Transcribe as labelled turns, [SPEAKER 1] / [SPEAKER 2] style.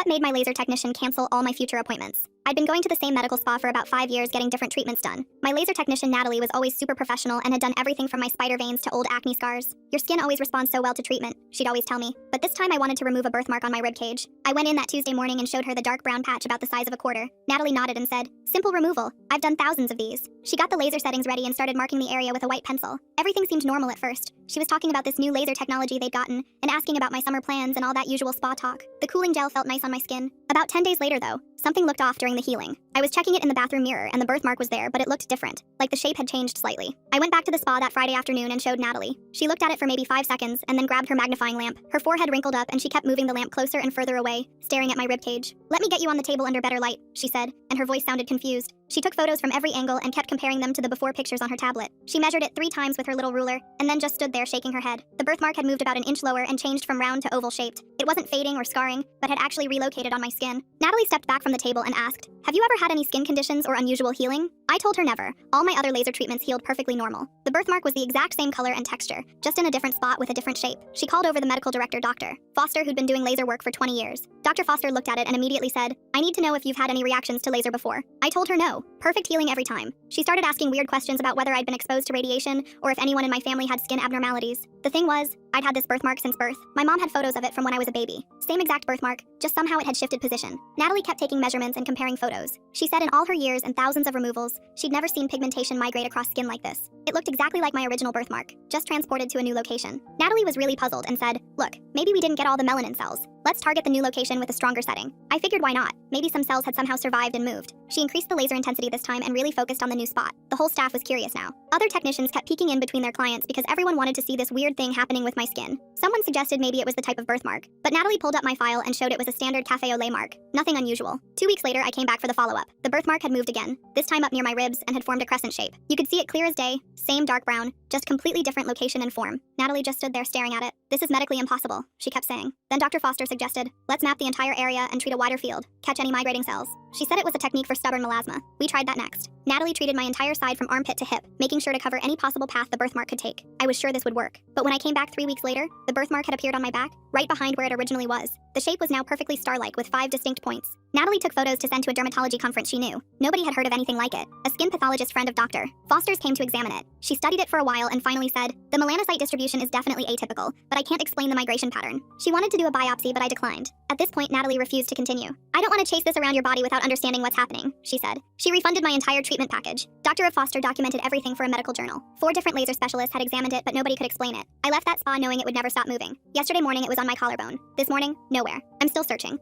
[SPEAKER 1] That made my laser technician cancel all my future appointments. I'd been going to the same medical spa for about 5 years getting different treatments done. My laser technician, Natalie, was always super professional and had done everything from my spider veins to old acne scars. Your skin always responds so well to treatment, she'd always tell me. But this time I wanted to remove a birthmark on my ribcage. I went in that Tuesday morning and showed her the dark brown patch about the size of a quarter. Natalie nodded and said, "Simple removal. I've done thousands of these." She got the laser settings ready and started marking the area with a white pencil. Everything seemed normal at first. She was talking about this new laser technology they'd gotten and asking about my summer plans and all that usual spa talk. The cooling gel felt nice on my skin. About 10 days later, though, something looked off during the healing. I was checking it in the bathroom mirror and the birthmark was there, but it looked different, like the shape had changed slightly. I went back to the spa that Friday afternoon and showed Natalie. She looked at it for maybe 5 seconds and then grabbed her magnifying lamp. Her forehead wrinkled up and she kept moving the lamp closer and further away, staring at my ribcage. "Let me get you on the table under better light," she said, and her voice sounded confused. She took photos from every angle and kept comparing them to the before pictures on her tablet. She measured it 3 times with her little ruler, and then just stood there shaking her head. The birthmark had moved about an inch lower and changed from round to oval shaped. It wasn't fading or scarring, but had actually relocated on my skin. Natalie stepped back from the table and asked, "Have you ever had any skin conditions or unusual healing?" I told her never. All my other laser treatments healed perfectly normal. The birthmark was the exact same color and texture, just in a different spot with a different shape. She called over the medical director, Dr. Foster, who'd been doing laser work for 20 years. Dr. Foster looked at it and immediately said, "I need to know if you've had any reactions to laser before." I told her no. Perfect healing every time. She started asking weird questions about whether I'd been exposed to radiation or if anyone in my family had skin abnormalities. The thing was, I'd had this birthmark since birth. My mom had photos of it from when I was a baby. Same exact birthmark, just somehow it had shifted position. Natalie kept taking measurements and comparing photos. She said in all her years and thousands of removals, she'd never seen pigmentation migrate across skin like this. It looked exactly like my original birthmark, just transported to a new location. Natalie was really puzzled and said, "Look, maybe we didn't get all the melanin cells. Let's target the new location with a stronger setting." I figured why not? Maybe some cells had somehow survived and moved. She increased the laser intensity this time and really focused on the new spot. The whole staff was curious now. Other technicians kept peeking in between their clients because everyone wanted to see this weird thing happening with my skin. Someone suggested maybe it was the type of birthmark, but Natalie pulled up my file and showed it was a standard cafe au lait mark. Nothing unusual. 2 weeks later, I came back for the follow-up. The birthmark had moved again, this time up near my ribs and had formed a crescent shape. You could see it clear as day, same dark brown, just completely different location and form. Natalie just stood there staring at it. "This is medically impossible," she kept saying. Then Dr. Foster suggested, "Let's map the entire area and treat a wider field, catch any migrating cells." She said it was a technique for stubborn melasma. We tried that next. Natalie treated my entire side from armpit to hip, making sure to cover any possible path the birthmark could take. I was sure this would work. But when I came back 3 weeks later, the birthmark had appeared on my back, right behind where it originally was. The shape was now perfectly star-like with 5 distinct points. Natalie took photos to send to a dermatology conference she knew. Nobody had heard of anything like it. A skin pathologist friend of Dr. Foster's came to examine it. She studied it for a while and finally said, "The melanocyte distribution is definitely atypical, but I can't explain the migration pattern." She wanted to do a biopsy, but I declined. At this point, Natalie refused to continue. "I don't want to chase this around your body without understanding what's happening," she said. She refunded my entire treatment package. Dr. Foster documented everything for a medical journal. 4 different laser specialists had examined it, but nobody could explain it. I left that spa knowing it would never stop moving. Yesterday morning, it was on my collarbone. This morning, nowhere. I'm still searching.